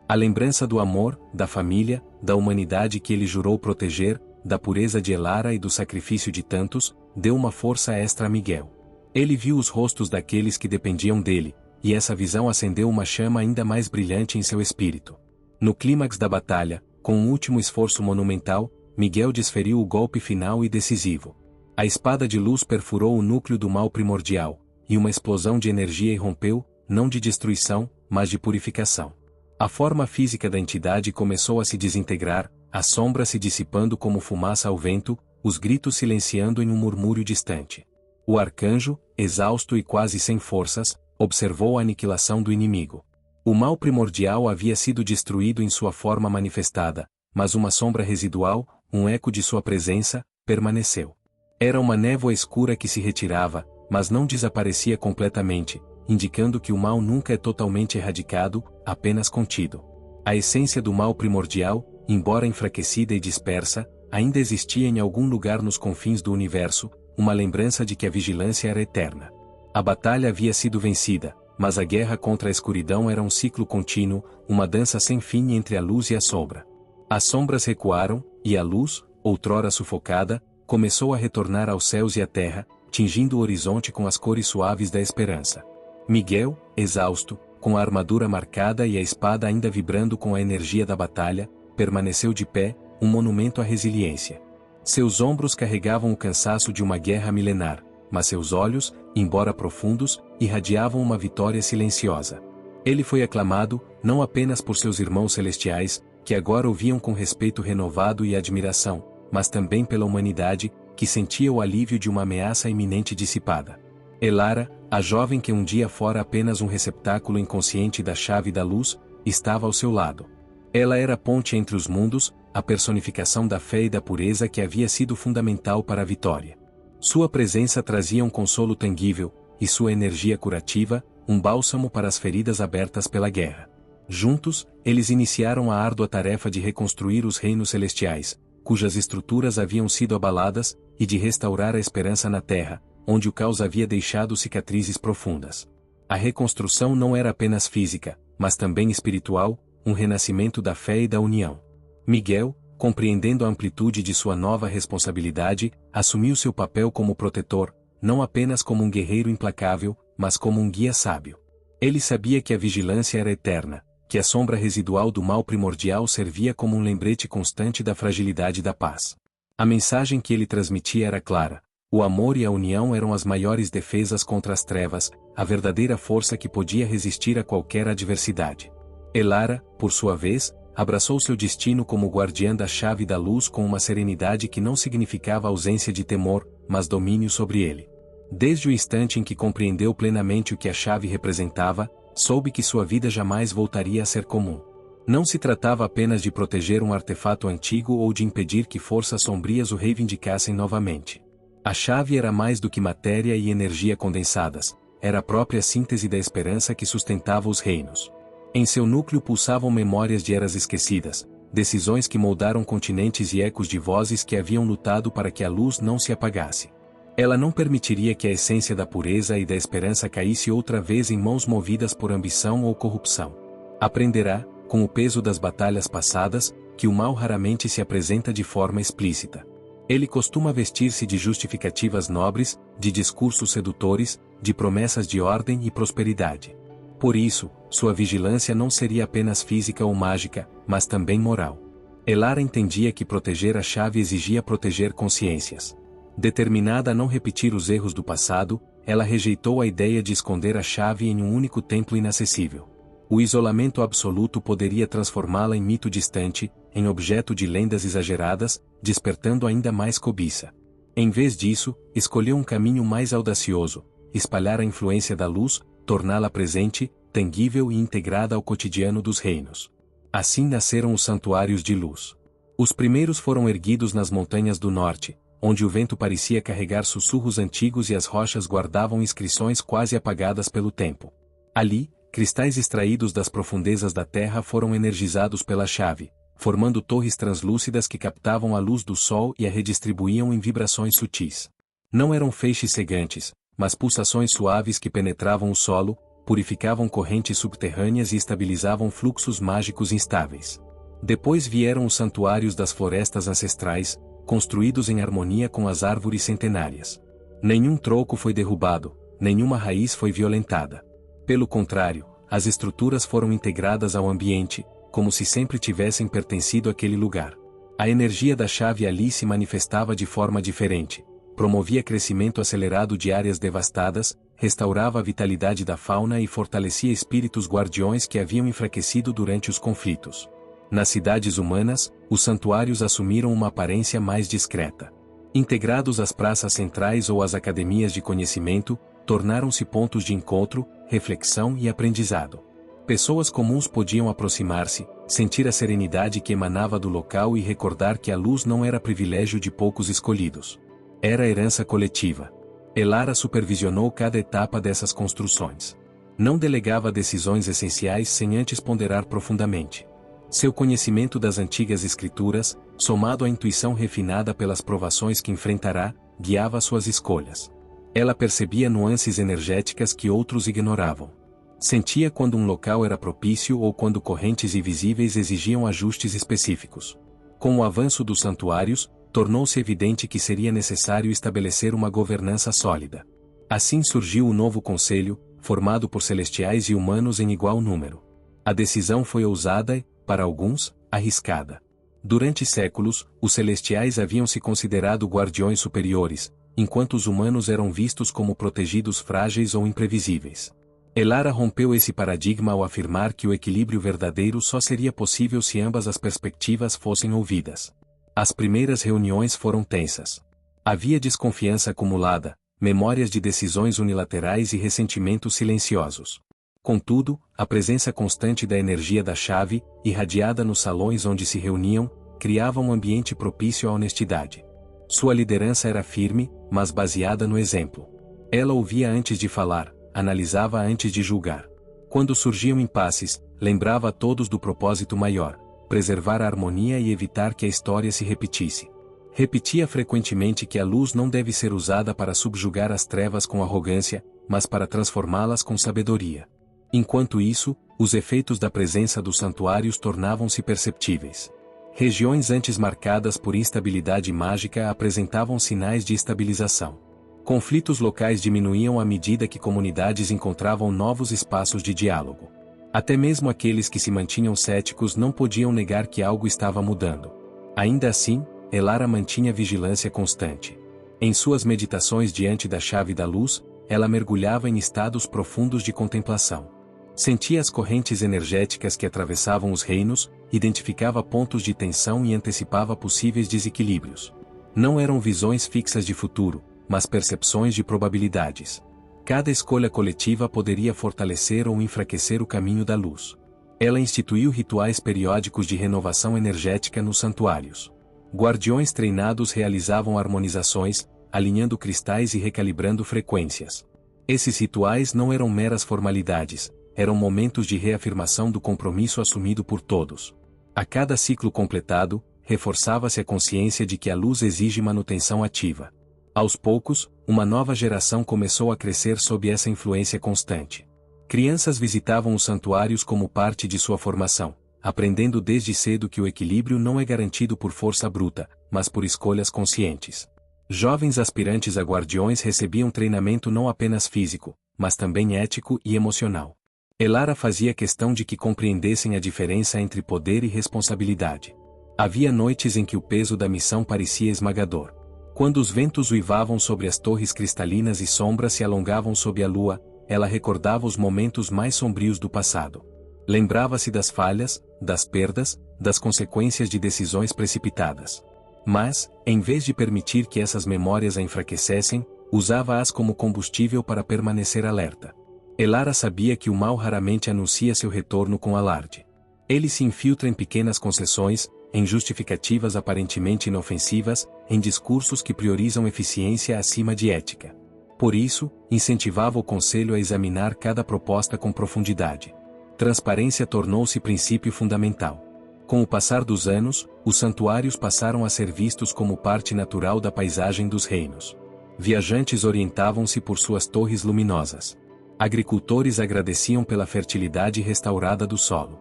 S1: A lembrança do amor, da família, da humanidade que ele jurou proteger, da pureza de Elara e do sacrifício de tantos, deu uma força extra a Miguel. Ele viu os rostos daqueles que dependiam dele, e essa visão acendeu uma chama ainda mais brilhante em seu espírito. No clímax da batalha, com um último esforço monumental, Miguel desferiu o golpe final e decisivo. A espada de luz perfurou o núcleo do mal primordial, e uma explosão de energia irrompeu, não de destruição, mas de purificação. A forma física da entidade começou a se desintegrar, a sombra se dissipando como fumaça ao vento, os gritos silenciando em um murmúrio distante. O arcanjo, exausto e quase sem forças, observou a aniquilação do inimigo. O mal primordial havia sido destruído em sua forma manifestada, mas uma sombra residual, um eco de sua presença, permaneceu. Era uma névoa escura que se retirava, mas não desaparecia completamente, indicando que o mal nunca é totalmente erradicado, apenas contido. A essência do mal primordial, embora enfraquecida e dispersa, ainda existia em algum lugar nos confins do universo, uma lembrança de que a vigilância era eterna. A batalha havia sido vencida, mas a guerra contra a escuridão era um ciclo contínuo, uma dança sem fim entre a luz e a sombra. As sombras recuaram, e a luz, outrora sufocada, começou a retornar aos céus e à terra, tingindo o horizonte com as cores suaves da esperança. Miguel, exausto, com a armadura marcada e a espada ainda vibrando com a energia da batalha, permaneceu de pé, um monumento à resiliência. Seus ombros carregavam o cansaço de uma guerra milenar, mas seus olhos, embora profundos, irradiavam uma vitória silenciosa. Ele foi aclamado, não apenas por seus irmãos celestiais, que agora o viam com respeito renovado e admiração, mas também pela humanidade, que sentia o alívio de uma ameaça iminente dissipada. Elara, a jovem que um dia fora apenas um receptáculo inconsciente da chave da luz, estava ao seu lado. Ela era a ponte entre os mundos, a personificação da fé e da pureza que havia sido fundamental para a vitória. Sua presença trazia um consolo tangível, e sua energia curativa, um bálsamo para as feridas abertas pela guerra. Juntos, eles iniciaram a árdua tarefa de reconstruir os reinos celestiais, cujas estruturas haviam sido abaladas, e de restaurar a esperança na terra, onde o caos havia deixado cicatrizes profundas. A reconstrução não era apenas física, mas também espiritual, um renascimento da fé e da união. Miguel, compreendendo a amplitude de sua nova responsabilidade, assumiu seu papel como protetor, não apenas como um guerreiro implacável, mas como um guia sábio. Ele sabia que a vigilância era eterna, que a sombra residual do mal primordial servia como um lembrete constante da fragilidade da paz. A mensagem que ele transmitia era clara: o amor e a união eram as maiores defesas contra as trevas, a verdadeira força que podia resistir a qualquer adversidade. Elara, por sua vez, abraçou seu destino como guardiã da chave da luz com uma serenidade que não significava ausência de temor, mas domínio sobre ele. Desde o instante em que compreendeu plenamente o que a chave representava, soube que sua vida jamais voltaria a ser comum. Não se tratava apenas de proteger um artefato antigo ou de impedir que forças sombrias o reivindicassem novamente. A chave era mais do que matéria e energia condensadas, era a própria síntese da esperança que sustentava os reinos. Em seu núcleo pulsavam memórias de eras esquecidas, decisões que moldaram continentes e ecos de vozes que haviam lutado para que a luz não se apagasse. Ela não permitiria que a essência da pureza e da esperança caísse outra vez em mãos movidas por ambição ou corrupção. Aprenderá, com o peso das batalhas passadas, que o mal raramente se apresenta de forma explícita. Ele costuma vestir-se de justificativas nobres, de discursos sedutores, de promessas de ordem e prosperidade. Por isso, sua vigilância não seria apenas física ou mágica, mas também moral. Elara entendia que proteger a chave exigia proteger consciências. Determinada a não repetir os erros do passado, ela rejeitou a ideia de esconder a chave em um único templo inacessível. O isolamento absoluto poderia transformá-la em mito distante, em objeto de lendas exageradas, despertando ainda mais cobiça. Em vez disso, escolheu um caminho mais audacioso: espalhar a influência da luz, torná-la presente, tangível e integrada ao cotidiano dos reinos. Assim nasceram os santuários de luz. Os primeiros foram erguidos nas montanhas do norte, onde o vento parecia carregar sussurros antigos e as rochas guardavam inscrições quase apagadas pelo tempo. Ali, cristais extraídos das profundezas da terra foram energizados pela chave, formando torres translúcidas que captavam a luz do sol e a redistribuíam em vibrações sutis. Não eram feixes cegantes, mas pulsações suaves que penetravam o solo, purificavam correntes subterrâneas e estabilizavam fluxos mágicos instáveis. Depois vieram os santuários das florestas ancestrais, construídos em harmonia com as árvores centenárias. Nenhum tronco foi derrubado, nenhuma raiz foi violentada. Pelo contrário, as estruturas foram integradas ao ambiente, como se sempre tivessem pertencido àquele lugar. A energia da chave ali se manifestava de forma diferente, promovia crescimento acelerado de áreas devastadas, restaurava a vitalidade da fauna e fortalecia espíritos guardiões que haviam enfraquecido durante os conflitos. Nas cidades humanas, os santuários assumiram uma aparência mais discreta. Integrados às praças centrais ou às academias de conhecimento, tornaram-se pontos de encontro, reflexão e aprendizado. Pessoas comuns podiam aproximar-se, sentir a serenidade que emanava do local e recordar que a luz não era privilégio de poucos escolhidos. Era herança coletiva. Elara supervisionou cada etapa dessas construções. Não delegava decisões essenciais sem antes ponderar profundamente. Seu conhecimento das antigas escrituras, somado à intuição refinada pelas provações que enfrentará, guiava suas escolhas. Ela percebia nuances energéticas que outros ignoravam. Sentia quando um local era propício ou quando correntes invisíveis exigiam ajustes específicos. Com o avanço dos santuários, tornou-se evidente que seria necessário estabelecer uma governança sólida. Assim surgiu o novo conselho, formado por celestiais e humanos em igual número. A decisão foi ousada e, para alguns, arriscada. Durante séculos, os celestiais haviam se considerado guardiões superiores, enquanto os humanos eram vistos como protegidos frágeis ou imprevisíveis. Elara rompeu esse paradigma ao afirmar que o equilíbrio verdadeiro só seria possível se ambas as perspectivas fossem ouvidas. As primeiras reuniões foram tensas. Havia desconfiança acumulada, memórias de decisões unilaterais e ressentimentos silenciosos. Contudo, a presença constante da energia da chave, irradiada nos salões onde se reuniam, criava um ambiente propício à honestidade. Sua liderança era firme, mas baseada no exemplo. Ela ouvia antes de falar, analisava antes de julgar. Quando surgiam impasses, lembrava a todos do propósito maior: preservar a harmonia e evitar que a história se repetisse. Repetia frequentemente que a luz não deve ser usada para subjugar as trevas com arrogância, mas para transformá-las com sabedoria. Enquanto isso, os efeitos da presença dos santuários tornavam-se perceptíveis. Regiões antes marcadas por instabilidade mágica apresentavam sinais de estabilização. Conflitos locais diminuíam à medida que comunidades encontravam novos espaços de diálogo. Até mesmo aqueles que se mantinham céticos não podiam negar que algo estava mudando. Ainda assim, Elara mantinha vigilância constante. Em suas meditações diante da chave da luz, ela mergulhava em estados profundos de contemplação. Sentia as correntes energéticas que atravessavam os reinos, identificava pontos de tensão e antecipava possíveis desequilíbrios. Não eram visões fixas de futuro, mas percepções de probabilidades. Cada escolha coletiva poderia fortalecer ou enfraquecer o caminho da luz. Ela instituiu rituais periódicos de renovação energética nos santuários. Guardiões treinados realizavam harmonizações, alinhando cristais e recalibrando frequências. Esses rituais não eram meras formalidades, eram momentos de reafirmação do compromisso assumido por todos. A cada ciclo completado, reforçava-se a consciência de que a luz exige manutenção ativa. Aos poucos, uma nova geração começou a crescer sob essa influência constante. Crianças visitavam os santuários como parte de sua formação, aprendendo desde cedo que o equilíbrio não é garantido por força bruta, mas por escolhas conscientes. Jovens aspirantes a guardiões recebiam treinamento não apenas físico, mas também ético e emocional. Elara fazia questão de que compreendessem a diferença entre poder e responsabilidade. Havia noites em que o peso da missão parecia esmagador. Quando os ventos uivavam sobre as torres cristalinas e sombras se alongavam sob a lua, ela recordava os momentos mais sombrios do passado. Lembrava-se das falhas, das perdas, das consequências de decisões precipitadas. Mas, em vez de permitir que essas memórias a enfraquecessem, usava-as como combustível para permanecer alerta. Elara sabia que o mal raramente anuncia seu retorno com alarde. Ele se infiltra em pequenas concessões, em justificativas aparentemente inofensivas, em discursos que priorizam eficiência acima de ética. Por isso, incentivava o conselho a examinar cada proposta com profundidade. Transparência tornou-se princípio fundamental. Com o passar dos anos, os santuários passaram a ser vistos como parte natural da paisagem dos reinos. Viajantes orientavam-se por suas torres luminosas. Agricultores agradeciam pela fertilidade restaurada do solo.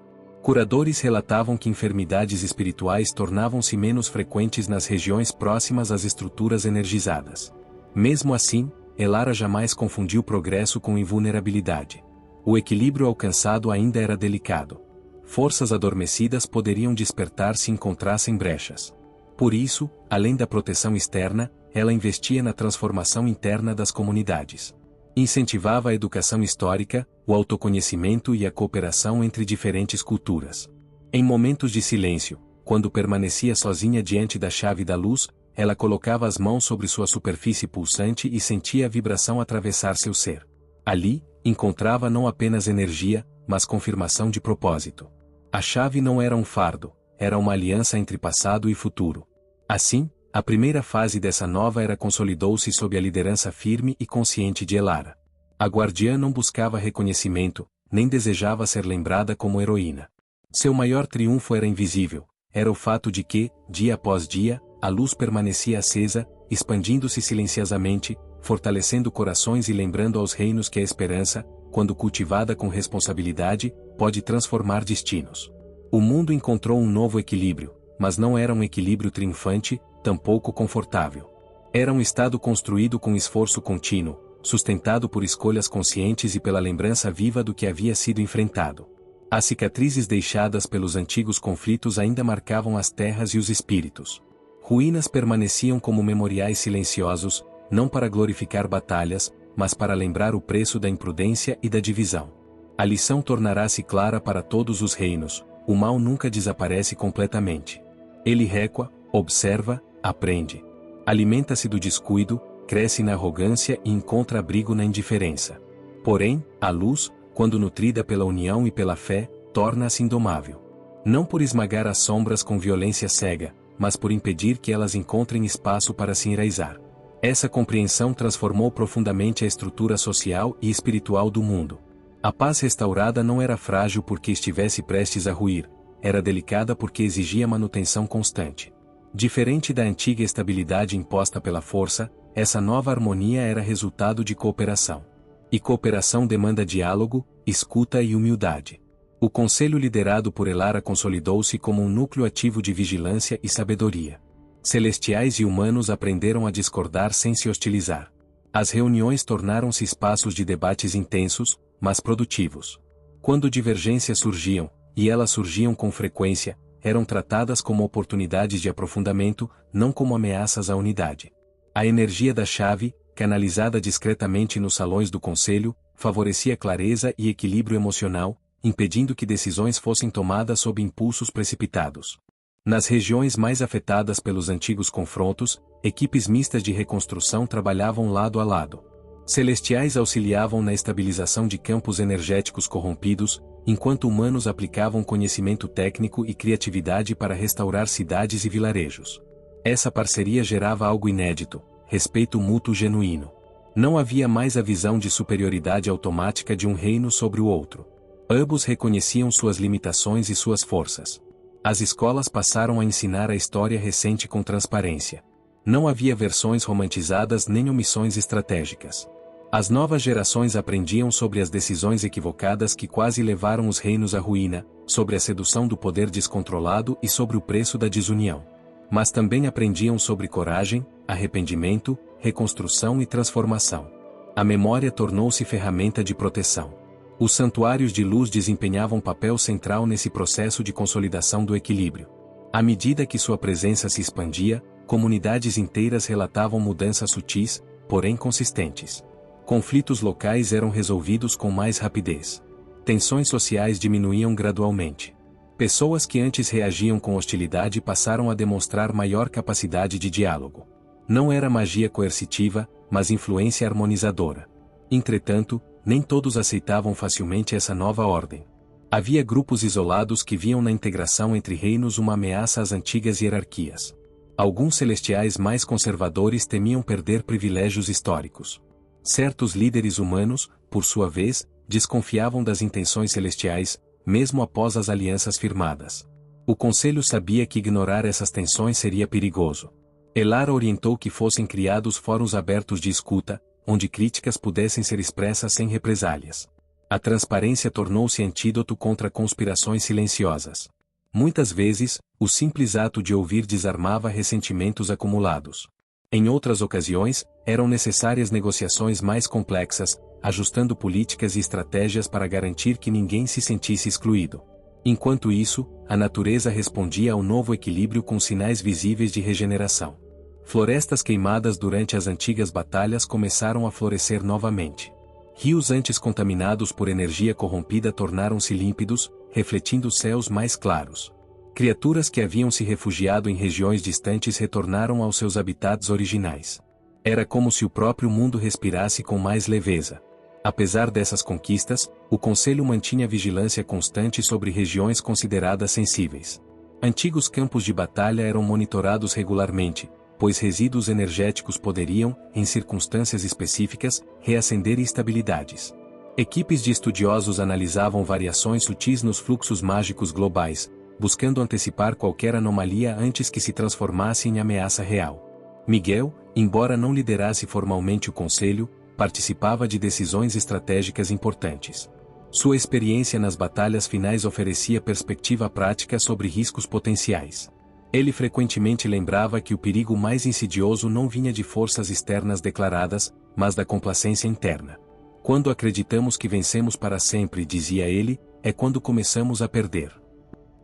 S1: Curadores relatavam que enfermidades espirituais tornavam-se menos frequentes nas regiões próximas às estruturas energizadas. Mesmo assim, Elara jamais confundiu progresso com invulnerabilidade. O equilíbrio alcançado ainda era delicado. Forças adormecidas poderiam despertar se encontrassem brechas. Por isso, além da proteção externa, ela investia na transformação interna das comunidades. Incentivava a educação histórica, o autoconhecimento e a cooperação entre diferentes culturas. Em momentos de silêncio, quando permanecia sozinha diante da chave da luz, ela colocava as mãos sobre sua superfície pulsante e sentia a vibração atravessar seu ser. Ali, encontrava não apenas energia, mas confirmação de propósito. A chave não era um fardo, era uma aliança entre passado e futuro. Assim, a primeira fase dessa nova era consolidou-se sob a liderança firme e consciente de Elara. A guardiã não buscava reconhecimento, nem desejava ser lembrada como heroína. Seu maior triunfo era invisível, era o fato de que, dia após dia, a luz permanecia acesa, expandindo-se silenciosamente, fortalecendo corações e lembrando aos reinos que a esperança, quando cultivada com responsabilidade, pode transformar destinos. O mundo encontrou um novo equilíbrio, mas não era um equilíbrio triunfante, tampouco confortável. Era um estado construído com esforço contínuo, sustentado por escolhas conscientes e pela lembrança viva do que havia sido enfrentado. As cicatrizes deixadas pelos antigos conflitos ainda marcavam as terras e os espíritos. Ruínas permaneciam como memoriais silenciosos, não para glorificar batalhas, mas para lembrar o preço da imprudência e da divisão. A lição tornará-se clara para todos os reinos: o mal nunca desaparece completamente. Ele recua, observa, aprende. Alimenta-se do descuido, cresce na arrogância e encontra abrigo na indiferença. Porém, a luz, quando nutrida pela união e pela fé, torna-se indomável. Não por esmagar as sombras com violência cega, mas por impedir que elas encontrem espaço para se enraizar. Essa compreensão transformou profundamente a estrutura social e espiritual do mundo. A paz restaurada não era frágil porque estivesse prestes a ruir, era delicada porque exigia manutenção constante. Diferente da antiga estabilidade imposta pela força, essa nova harmonia era resultado de cooperação. E cooperação demanda diálogo, escuta e humildade. O conselho liderado por Elara consolidou-se como um núcleo ativo de vigilância e sabedoria. Celestiais e humanos aprenderam a discordar sem se hostilizar. As reuniões tornaram-se espaços de debates intensos, mas produtivos. Quando divergências surgiam, e elas surgiam com frequência, eram tratadas como oportunidades de aprofundamento, não como ameaças à unidade. A energia da chave, canalizada discretamente nos salões do conselho, favorecia clareza e equilíbrio emocional, impedindo que decisões fossem tomadas sob impulsos precipitados. Nas regiões mais afetadas pelos antigos confrontos, equipes mistas de reconstrução trabalhavam lado a lado. Celestiais auxiliavam na estabilização de campos energéticos corrompidos, enquanto humanos aplicavam conhecimento técnico e criatividade para restaurar cidades e vilarejos. Essa parceria gerava algo inédito: respeito mútuo genuíno. Não havia mais a visão de superioridade automática de um reino sobre o outro. Ambos reconheciam suas limitações e suas forças. As escolas passaram a ensinar a história recente com transparência. Não havia versões romantizadas nem omissões estratégicas. As novas gerações aprendiam sobre as decisões equivocadas que quase levaram os reinos à ruína, sobre a sedução do poder descontrolado e sobre o preço da desunião. Mas também aprendiam sobre coragem, arrependimento, reconstrução e transformação. A memória tornou-se ferramenta de proteção. Os santuários de luz desempenhavam papel central nesse processo de consolidação do equilíbrio. À medida que sua presença se expandia, comunidades inteiras relatavam mudanças sutis, porém consistentes. Conflitos locais eram resolvidos com mais rapidez. Tensões sociais diminuíam gradualmente. Pessoas que antes reagiam com hostilidade passaram a demonstrar maior capacidade de diálogo. Não era magia coercitiva, mas influência harmonizadora. Entretanto, nem todos aceitavam facilmente essa nova ordem. Havia grupos isolados que viam na integração entre reinos uma ameaça às antigas hierarquias. Alguns celestiais mais conservadores temiam perder privilégios históricos. Certos líderes humanos, por sua vez, desconfiavam das intenções celestiais, mesmo após as alianças firmadas. O conselho sabia que ignorar essas tensões seria perigoso. Elara orientou que fossem criados fóruns abertos de escuta, onde críticas pudessem ser expressas sem represálias. A transparência tornou-se antídoto contra conspirações silenciosas. Muitas vezes, o simples ato de ouvir desarmava ressentimentos acumulados. Em outras ocasiões, eram necessárias negociações mais complexas, ajustando políticas e estratégias para garantir que ninguém se sentisse excluído. Enquanto isso, a natureza respondia ao novo equilíbrio com sinais visíveis de regeneração. Florestas queimadas durante as antigas batalhas começaram a florescer novamente. Rios antes contaminados por energia corrompida tornaram-se límpidos, refletindo céus mais claros. Criaturas que haviam se refugiado em regiões distantes retornaram aos seus habitats originais. Era como se o próprio mundo respirasse com mais leveza. Apesar dessas conquistas, o Conselho mantinha vigilância constante sobre regiões consideradas sensíveis. Antigos campos de batalha eram monitorados regularmente, pois resíduos energéticos poderiam, em circunstâncias específicas, reacender instabilidades. Equipes de estudiosos analisavam variações sutis nos fluxos mágicos globais, buscando antecipar qualquer anomalia antes que se transformasse em ameaça real. Miguel, embora não liderasse formalmente o conselho, participava de decisões estratégicas importantes. Sua experiência nas batalhas finais oferecia perspectiva prática sobre riscos potenciais. Ele frequentemente lembrava que o perigo mais insidioso não vinha de forças externas declaradas, mas da complacência interna. Quando acreditamos que vencemos para sempre, dizia ele, é quando começamos a perder.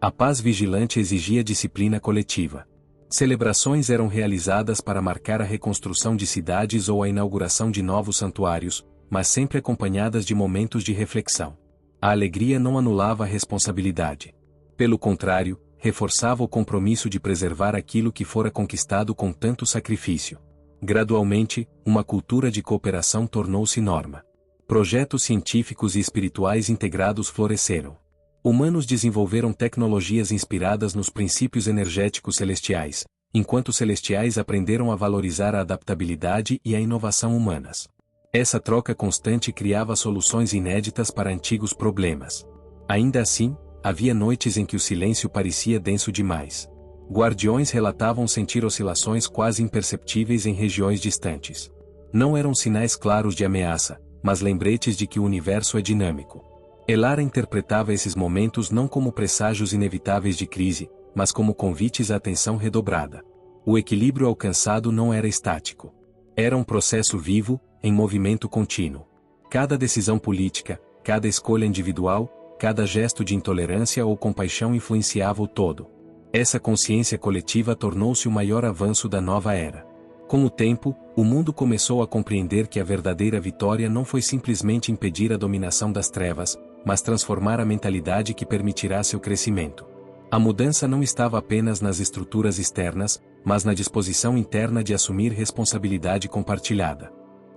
S1: A paz vigilante exigia disciplina coletiva. Celebrações eram realizadas para marcar a reconstrução de cidades ou a inauguração de novos santuários, mas sempre acompanhadas de momentos de reflexão. A alegria não anulava a responsabilidade. Pelo contrário, reforçava o compromisso de preservar aquilo que fora conquistado com tanto sacrifício. Gradualmente, uma cultura de cooperação tornou-se norma. Projetos científicos e espirituais integrados floresceram. Humanos desenvolveram tecnologias inspiradas nos princípios energéticos celestiais, enquanto os celestiais aprenderam a valorizar a adaptabilidade e a inovação humanas. Essa troca constante criava soluções inéditas para antigos problemas. Ainda assim, havia noites em que o silêncio parecia denso demais. Guardiões relatavam sentir oscilações quase imperceptíveis em regiões distantes. Não eram sinais claros de ameaça, mas lembretes de que o universo é dinâmico. Elara interpretava esses momentos não como presságios inevitáveis de crise, mas como convites à atenção redobrada. O equilíbrio alcançado não era estático. Era um processo vivo, em movimento contínuo. Cada decisão política, cada escolha individual, cada gesto de intolerância ou compaixão influenciava o todo. Essa consciência coletiva tornou-se o maior avanço da nova era. Com o tempo, o mundo começou a compreender que a verdadeira vitória não foi simplesmente impedir a dominação das trevas, mas transformar a mentalidade que permitirá seu crescimento. A mudança não estava apenas nas estruturas externas, mas na disposição interna de assumir responsabilidade compartilhada.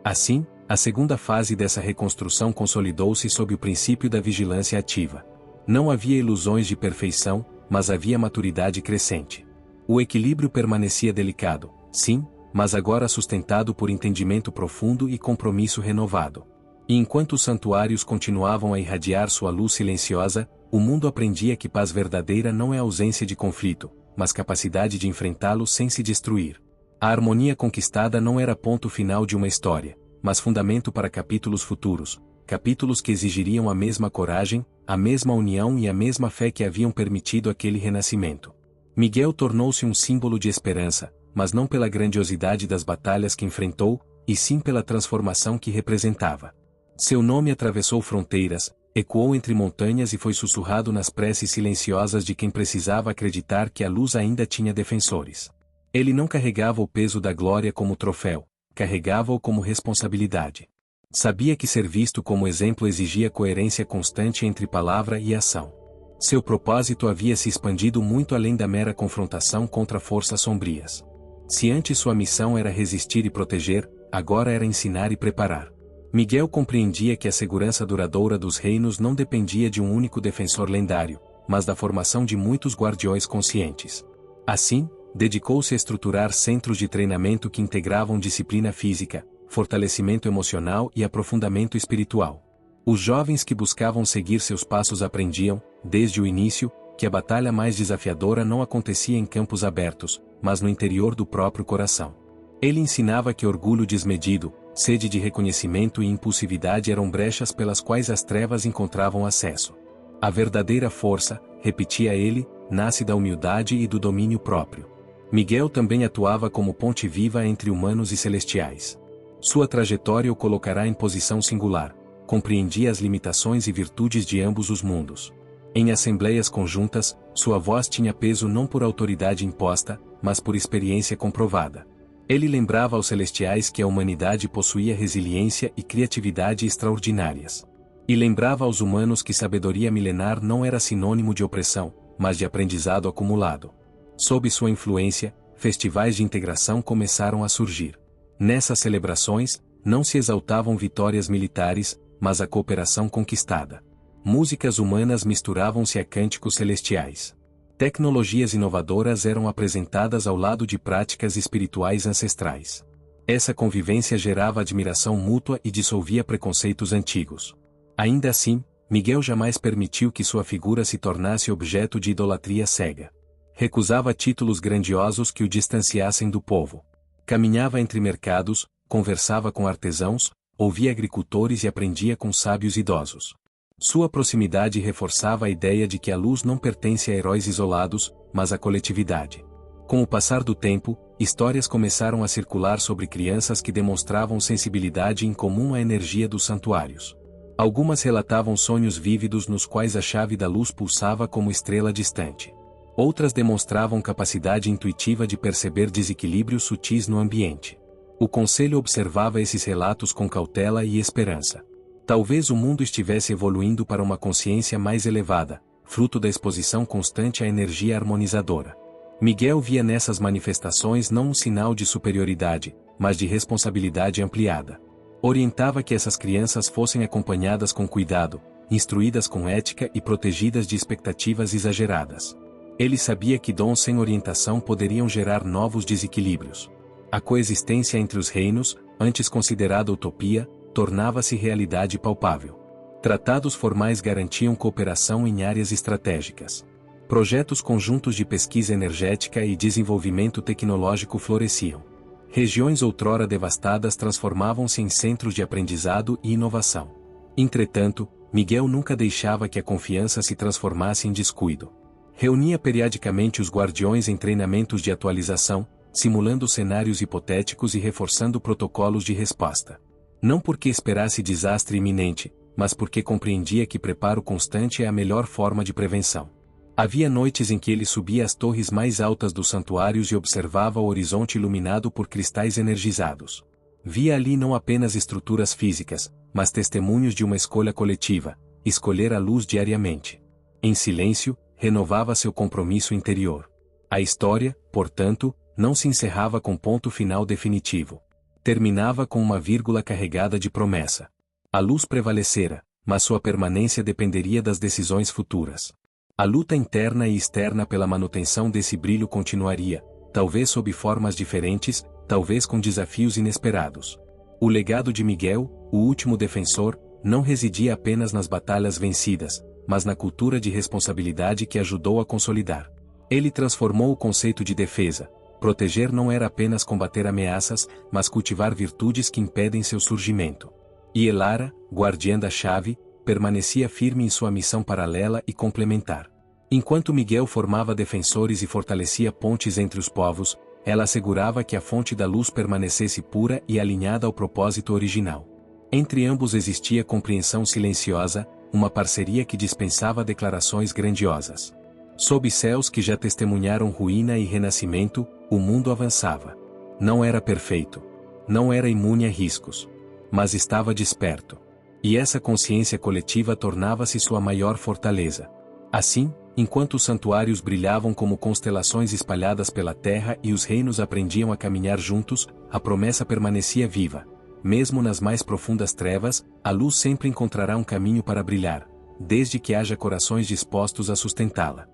S1: Assim, a segunda fase dessa reconstrução consolidou-se sob o princípio da vigilância ativa. Não havia ilusões de perfeição, mas havia maturidade crescente. O equilíbrio permanecia delicado, sim, mas agora sustentado por entendimento profundo e compromisso renovado. E enquanto os santuários continuavam a irradiar sua luz silenciosa, o mundo aprendia que paz verdadeira não é ausência de conflito, mas capacidade de enfrentá-lo sem se destruir. A harmonia conquistada não era ponto final de uma história, mas fundamento para capítulos futuros, capítulos que exigiriam a mesma coragem, a mesma união e a mesma fé que haviam permitido aquele renascimento. Miguel tornou-se um símbolo de esperança, mas não pela grandiosidade das batalhas que enfrentou, e sim pela transformação que representava. Seu nome atravessou fronteiras, ecoou entre montanhas e foi sussurrado nas preces silenciosas de quem precisava acreditar que a luz ainda tinha defensores. Ele não carregava o peso da glória como troféu, carregava-o como responsabilidade. Sabia que ser visto como exemplo exigia coerência constante entre palavra e ação. Seu propósito havia se expandido muito além da mera confrontação contra forças sombrias. Se antes sua missão era resistir e proteger, agora era ensinar e preparar. Miguel compreendia que a segurança duradoura dos reinos não dependia de um único defensor lendário, mas da formação de muitos guardiões conscientes. Assim, dedicou-se a estruturar centros de treinamento que integravam disciplina física, fortalecimento emocional e aprofundamento espiritual. Os jovens que buscavam seguir seus passos aprendiam, desde o início, que a batalha mais desafiadora não acontecia em campos abertos, mas no interior do próprio coração. Ele ensinava que orgulho desmedido, sede de reconhecimento e impulsividade eram brechas pelas quais as trevas encontravam acesso. A verdadeira força, repetia ele, nasce da humildade e do domínio próprio. Miguel também atuava como ponte viva entre humanos e celestiais. Sua trajetória o colocará em posição singular, compreendia as limitações e virtudes de ambos os mundos. Em assembleias conjuntas, sua voz tinha peso não por autoridade imposta, mas por experiência comprovada. Ele lembrava aos celestiais que a humanidade possuía resiliência e criatividade extraordinárias. E lembrava aos humanos que sabedoria milenar não era sinônimo de opressão, mas de aprendizado acumulado. Sob sua influência, festivais de integração começaram a surgir. Nessas celebrações, não se exaltavam vitórias militares, mas a cooperação conquistada. Músicas humanas misturavam-se a cânticos celestiais. Tecnologias inovadoras eram apresentadas ao lado de práticas espirituais ancestrais. Essa convivência gerava admiração mútua e dissolvia preconceitos antigos. Ainda assim, Miguel jamais permitiu que sua figura se tornasse objeto de idolatria cega. Recusava títulos grandiosos que o distanciassem do povo. Caminhava entre mercados, conversava com artesãos, ouvia agricultores e aprendia com sábios idosos. Sua proximidade reforçava a ideia de que a luz não pertence a heróis isolados, mas à coletividade. Com o passar do tempo, histórias começaram a circular sobre crianças que demonstravam sensibilidade incomum à energia dos santuários. Algumas relatavam sonhos vívidos nos quais a chave da luz pulsava como estrela distante. Outras demonstravam capacidade intuitiva de perceber desequilíbrios sutis no ambiente. O conselho observava esses relatos com cautela e esperança. Talvez o mundo estivesse evoluindo para uma consciência mais elevada, fruto da exposição constante à energia harmonizadora. Miguel via nessas manifestações não um sinal de superioridade, mas de responsabilidade ampliada. Orientava que essas crianças fossem acompanhadas com cuidado, instruídas com ética e protegidas de expectativas exageradas. Ele sabia que dons sem orientação poderiam gerar novos desequilíbrios. A coexistência entre os reinos, antes considerada utopia, tornava-se realidade palpável. Tratados formais garantiam cooperação em áreas estratégicas. Projetos conjuntos de pesquisa energética e desenvolvimento tecnológico floresciam. Regiões outrora devastadas transformavam-se em centros de aprendizado e inovação. Entretanto, Miguel nunca deixava que a confiança se transformasse em descuido. Reunia periodicamente os guardiões em treinamentos de atualização, simulando cenários hipotéticos e reforçando protocolos de resposta. Não porque esperasse desastre iminente, mas porque compreendia que preparo constante é a melhor forma de prevenção. Havia noites em que ele subia às torres mais altas dos santuários e observava o horizonte iluminado por cristais energizados. Via ali não apenas estruturas físicas, mas testemunhos de uma escolha coletiva, escolher a luz diariamente. Em silêncio, renovava seu compromisso interior. A história, portanto, não se encerrava com ponto final definitivo. Terminava com uma vírgula carregada de promessa. A luz prevalecera, mas sua permanência dependeria das decisões futuras. A luta interna e externa pela manutenção desse brilho continuaria, talvez sob formas diferentes, talvez com desafios inesperados. O legado de Miguel, o último defensor, não residia apenas nas batalhas vencidas, mas na cultura de responsabilidade que ajudou a consolidar. Ele transformou o conceito de defesa. Proteger não era apenas combater ameaças, mas cultivar virtudes que impedem seu surgimento. E Elara, guardiã da chave, permanecia firme em sua missão paralela e complementar. Enquanto Miguel formava defensores e fortalecia pontes entre os povos, ela assegurava que a fonte da luz permanecesse pura e alinhada ao propósito original. Entre ambos existia compreensão silenciosa, uma parceria que dispensava declarações grandiosas. Sob céus que já testemunharam ruína e renascimento, o mundo avançava. Não era perfeito. Não era imune a riscos. Mas estava desperto. E essa consciência coletiva tornava-se sua maior fortaleza. Assim, enquanto os santuários brilhavam como constelações espalhadas pela terra e os reinos aprendiam a caminhar juntos, a promessa permanecia viva. Mesmo nas mais profundas trevas, a luz sempre encontrará um caminho para brilhar, desde que haja corações dispostos a sustentá-la.